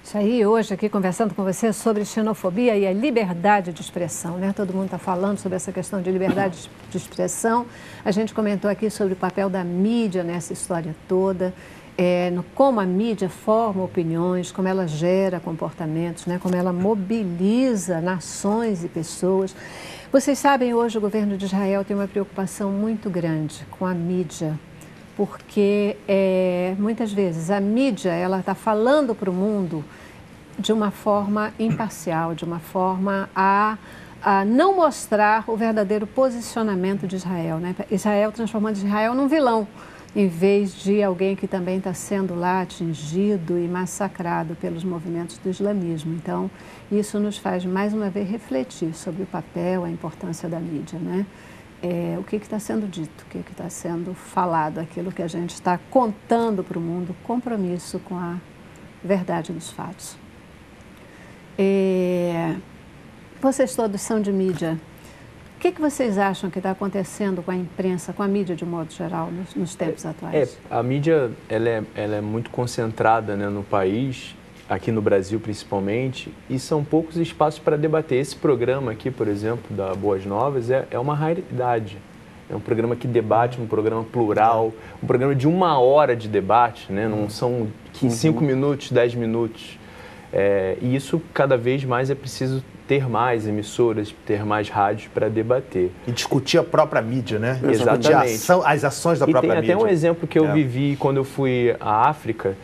Isso aí, hoje aqui conversando com você sobre xenofobia e a liberdade de expressão, né? Todo mundo está falando sobre essa questão de liberdade de expressão. A gente comentou aqui sobre o papel da mídia nessa história toda, como a mídia forma opiniões, como ela gera comportamentos, né? Como ela mobiliza nações e pessoas. Vocês sabem, hoje o governo de Israel tem uma preocupação muito grande com a mídia, porque muitas vezes a mídia ela está falando para o mundo de uma forma imparcial, de uma forma a não mostrar o verdadeiro posicionamento de Israel, né? Israel transformando Israel num vilão, em vez de alguém que também está sendo lá atingido e massacrado pelos movimentos do islamismo. Então, isso nos faz mais uma vez refletir sobre o papel, a importância da mídia, né? O que está sendo dito, o que está sendo falado, aquilo que a gente está contando para o mundo, compromisso com a verdade dos fatos. Vocês todos são de mídia. O que vocês acham que está acontecendo com a imprensa, com a mídia de um modo geral, nos tempos atuais? A mídia ela é muito concentrada, né, no país, aqui no Brasil principalmente, e são poucos espaços para debater. Esse programa aqui, por exemplo, da Boas Novas, é uma raridade. É um programa que debate, um programa plural, um programa de 1 hora de debate, né? Não são 5 minutos, 10 minutos. E isso, cada vez mais, é preciso ter mais emissoras, ter mais rádios para debater. E discutir a própria mídia, né? Exatamente. As ações da própria mídia. Tem até um exemplo que eu vivi quando eu fui à África,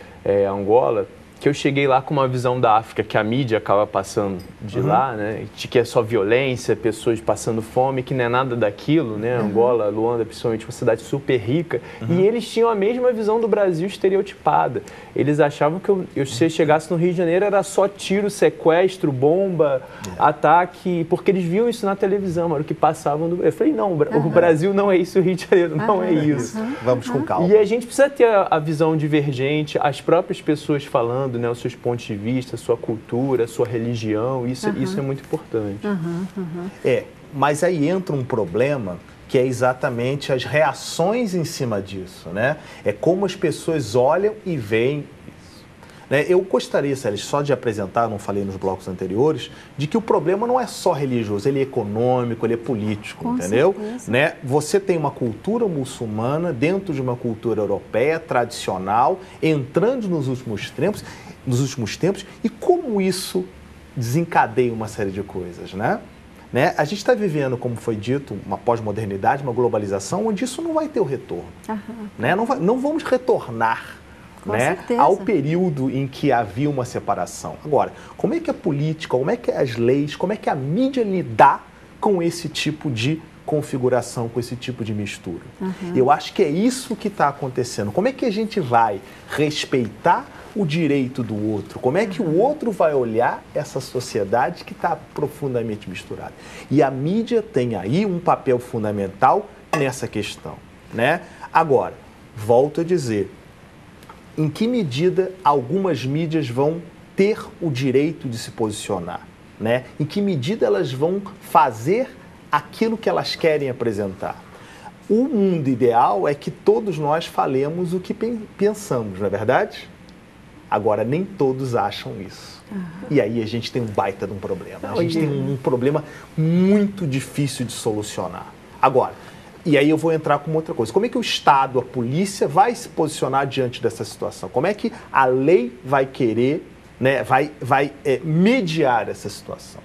Angola, que eu cheguei lá com uma visão da África que a mídia acaba passando de lá, né? De que é só violência, pessoas passando fome, que não é nada daquilo, né? Angola, Luanda, principalmente, uma cidade super rica. E eles tinham a mesma visão do Brasil estereotipada. Eles achavam que se eu chegasse no Rio de Janeiro era só tiro, sequestro, bomba, ataque, porque eles viam isso na televisão, era o que passavam do... Eu falei, não, o Brasil não é isso, o Rio de Janeiro não é isso. Vamos com calma. E a gente precisa ter a visão divergente, as próprias pessoas falando, né, os seus pontos de vista, a sua cultura, a sua religião, isso é muito importante. Mas aí entra um problema que é exatamente as reações em cima disso, né? É como as pessoas olham e veem isso. Né? Eu gostaria, Célia, só de apresentar, não falei nos blocos anteriores, de que o problema não é só religioso, ele é econômico, ele é político, entendeu? Né? Você tem uma cultura muçulmana dentro de uma cultura europeia, tradicional, entrando nos últimos tempos, e como isso desencadeia uma série de coisas, né? A gente está vivendo, como foi dito, uma pós-modernidade, uma globalização, onde isso não vai ter o retorno. Né? Não vamos retornar, né, ao período em que havia uma separação. Agora, como é que a política, como é que as leis, como é que a mídia lidar com esse tipo de configuração, com esse tipo de mistura? Eu acho que é isso que está acontecendo. Como é que a gente vai respeitar o direito do outro? Como é que o outro vai olhar essa sociedade que está profundamente misturada? E a mídia tem aí um papel fundamental nessa questão, né? Agora, volto a dizer, em que medida algumas mídias vão ter o direito de se posicionar, né? Em que medida elas vão fazer aquilo que elas querem apresentar? O mundo ideal é que todos nós falemos o que pensamos, não é verdade? Agora, nem todos acham isso. E aí a gente tem um baita de um problema. A gente tem um problema muito difícil de solucionar. Agora, e aí eu vou entrar com outra coisa. Como é que o Estado, a polícia, vai se posicionar diante dessa situação? Como é que a lei vai querer, né, vai mediar essa situação?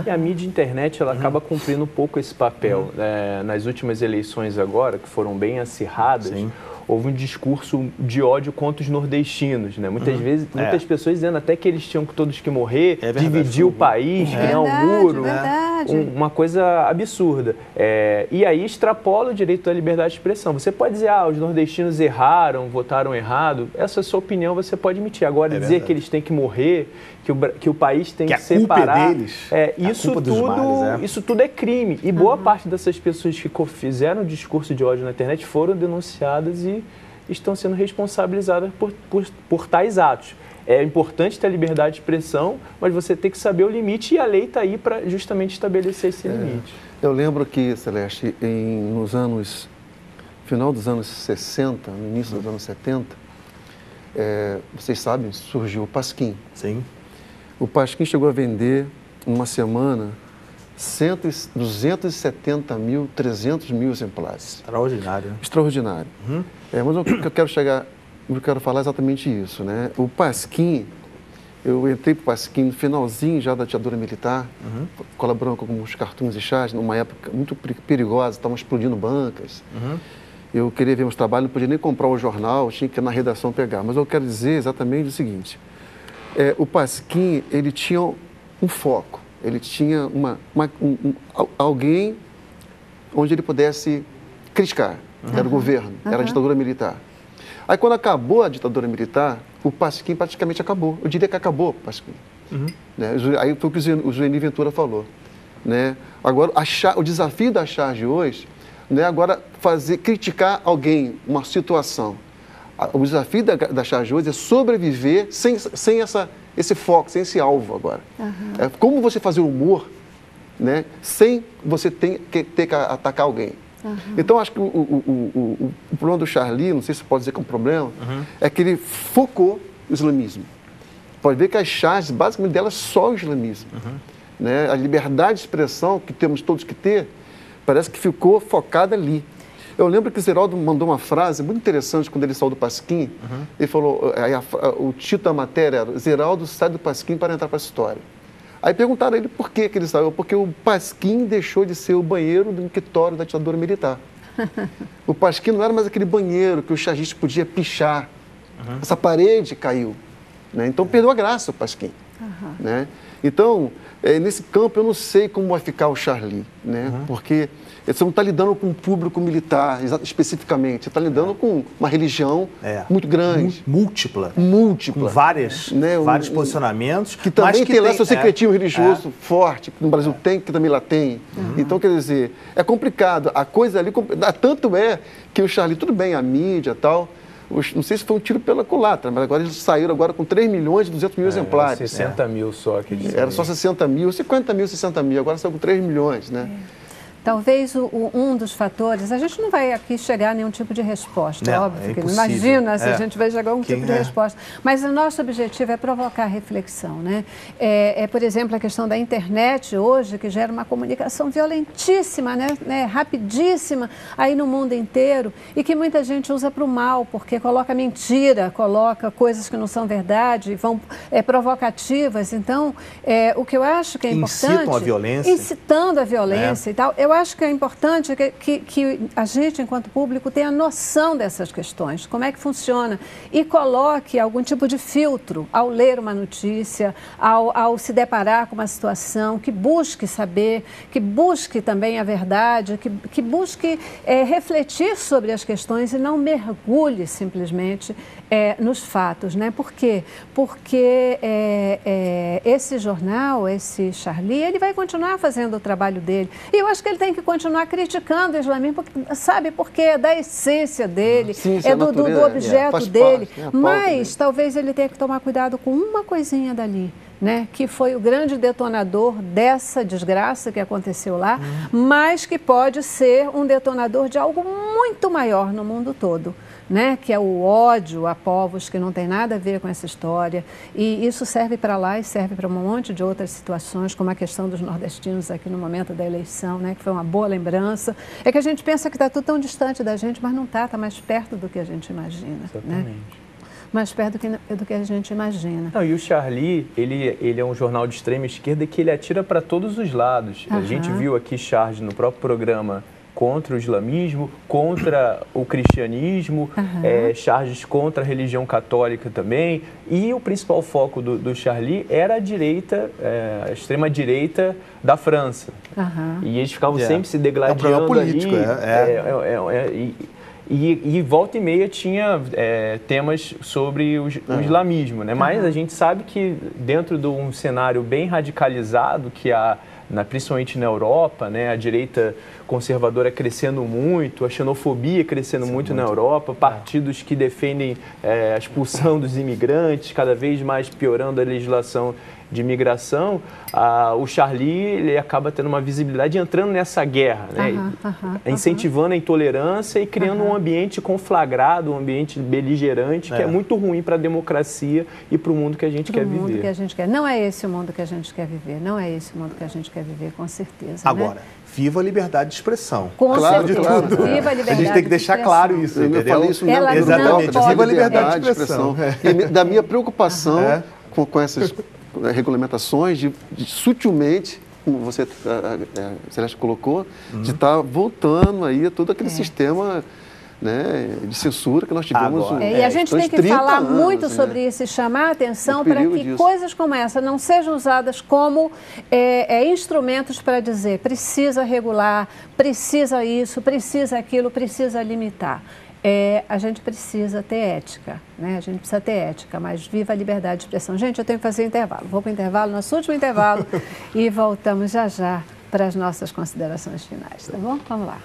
E a mídia internet ela acaba cumprindo um pouco esse papel. Nas últimas eleições agora, que foram bem acirradas, houve um discurso de ódio contra os nordestinos, né? Muitas vezes, muitas pessoas dizendo até que eles tinham todos que morrer, dividir o país, criar um muro, uma coisa absurda. E aí extrapola o direito da liberdade de expressão. Você pode dizer, os nordestinos erraram, votaram errado, essa é a sua opinião, você pode emitir. Agora, dizer que eles têm que morrer, que o país tem que separar, isso tudo é crime. E boa parte dessas pessoas que fizeram o discurso de ódio na internet foram denunciadas e estão sendo responsabilizadas por tais atos. É importante ter a liberdade de expressão, mas você tem que saber o limite, e a lei está aí para justamente estabelecer esse limite. Eu lembro que, Celeste, final dos anos 60, no início dos anos 70, vocês sabem, surgiu o Pasquim. Sim. O Pasquim chegou a vender, numa semana, 270 mil, 300 mil exemplares. Extraordinário. Extraordinário. Mas o que eu quero chegar, eu quero falar exatamente isso, né? O Pasquim, eu entrei para o Pasquim no finalzinho já da ditadura militar, colaborando com alguns cartoons e chats, numa época muito perigosa, estavam explodindo bancas. Eu queria ver meus trabalhos, não podia nem comprar o jornal, tinha que ir na redação pegar. Mas eu quero dizer exatamente o seguinte, o Pasquim, ele tinha um foco, ele tinha alguém onde ele pudesse criticar, era o governo, era a ditadura militar. Aí quando acabou a ditadura militar, o Pasquim praticamente acabou, eu diria que acabou o Pasquim. Né? Aí foi o que o Zueni Ventura falou. Né? Agora, o desafio da charge hoje, né, agora criticar alguém, uma situação. O desafio da charge hoje é sobreviver sem esse foco, sem esse alvo agora. É como você fazer humor, né, sem você ter que atacar alguém. Então, acho que o problema do Charlie, não sei se pode dizer que é um problema, é que ele focou o islamismo. Pode ver que as charges, basicamente delas, só o islamismo. Né? A liberdade de expressão que temos todos que ter, parece que ficou focada ali. Eu lembro que o Zeraldo mandou uma frase muito interessante quando ele saiu do Pasquim. Ele falou, o título da matéria era Zeraldo sai do Pasquim para entrar para a história. Aí perguntaram a ele por que ele saiu. Porque o Pasquim deixou de ser o banheiro do inquisitório da ditadura militar. O Pasquim não era mais aquele banheiro que o chargista podia pichar. Essa parede caiu. Né? Então perdeu a graça o Pasquim. Né? Então, nesse campo, eu não sei como vai ficar o Charlie, né? Porque você não está lidando com um público militar, especificamente. Você está lidando com uma religião muito grande. Múltipla. Com vários posicionamentos. Que também tem lá seu secretismo religioso forte, que no Brasil tem, que também lá tem. Então, quer dizer, é complicado. A coisa ali, tanto é que o Charlie, tudo bem, a mídia e tal, não sei se foi um tiro pela culatra, mas agora eles saíram agora com 3 milhões e 200 mil exemplares. 60 mil só. Era só 60 mil, 50 mil, 60 mil, agora saiu com 3 milhões, né? Talvez um dos fatores, a gente não vai aqui chegar a nenhum tipo de resposta, não, óbvio, que imagina se a gente vai chegar a um tipo de é? resposta, mas o nosso objetivo é provocar reflexão, né? Por exemplo, a questão da internet hoje, que gera uma comunicação violentíssima, né? Rapidíssima, aí no mundo inteiro, e que muita gente usa para o mal, porque coloca mentira, coloca coisas que não são verdade, vão provocativas. Então, o que eu acho que é importante... Incitam a violência. Incitando a violência e tal. Eu acho que é importante que a gente, enquanto público, tenha noção dessas questões, como é que funciona, e coloque algum tipo de filtro ao ler uma notícia, ao se deparar com uma situação, que busque saber, que busque também a verdade, que busque refletir sobre as questões e não mergulhe simplesmente nos fatos, né? Por quê? Porque esse jornal, esse Charlie, ele vai continuar fazendo o trabalho dele. E eu acho que ele tem que continuar criticando o islamismo, sabe? Porque é da essência dele, do objeto dele. Mas talvez ele tenha que tomar cuidado com uma coisinha dali, né? Que foi o grande detonador dessa desgraça que aconteceu lá, mas que pode ser um detonador de algo muito maior no mundo todo. Né? Que é o ódio a povos que não tem nada a ver com essa história, e isso serve para lá e serve para um monte de outras situações, como a questão dos nordestinos aqui no momento da eleição, né? Que foi uma boa lembrança. É que a gente pensa que está tudo tão distante da gente, mas não está, está mais perto do que a gente imagina. Exatamente. Né? Mais perto do que a gente imagina. Não, e o Charlie, ele é um jornal de extrema esquerda que ele atira para todos os lados. A gente viu aqui charge no próprio programa contra o islamismo, contra o cristianismo, charges contra a religião católica também. E o principal foco do Charlie era a direita, a extrema-direita da França. E eles ficavam sempre se degladiando. É um problema político, E volta e meia tinha temas sobre o islamismo, né? Mas a gente sabe que dentro de um cenário bem radicalizado que há, principalmente na Europa, né? A direita conservadora crescendo muito, a xenofobia crescendo muito na Europa, partidos que defendem a expulsão dos imigrantes, cada vez mais piorando a legislação de imigração, o Charlie ele acaba tendo uma visibilidade entrando nessa guerra, né? Incentivando a intolerância e criando um ambiente conflagrado, um ambiente beligerante, que é muito ruim para a democracia e para o mundo que a gente quer viver. Que a gente quer. Não é esse o mundo que a gente quer viver, não é esse o mundo que a gente quer viver, com certeza. Agora, viva a liberdade de expressão. Com certeza. Claro. Viva a liberdade. A gente tem que deixar claro isso, entendeu? Eu falei isso Ela exatamente. não pode. Viva a liberdade de expressão. E da minha preocupação com essas regulamentações de sutilmente, como você, Celeste colocou, de estar voltando aí a todo aquele sistema, né, de censura que nós tivemos. E a gente tem que falar muito sobre isso e chamar a atenção para que coisas como essa não sejam usadas como instrumentos para dizer precisa regular, precisa isso, precisa aquilo, precisa limitar. A gente precisa ter ética, né? A gente precisa ter ética, mas viva a liberdade de expressão. Gente, eu tenho que fazer intervalo. Vou para o intervalo, nosso último intervalo, e voltamos já já para as nossas considerações finais, tá bom? Vamos lá.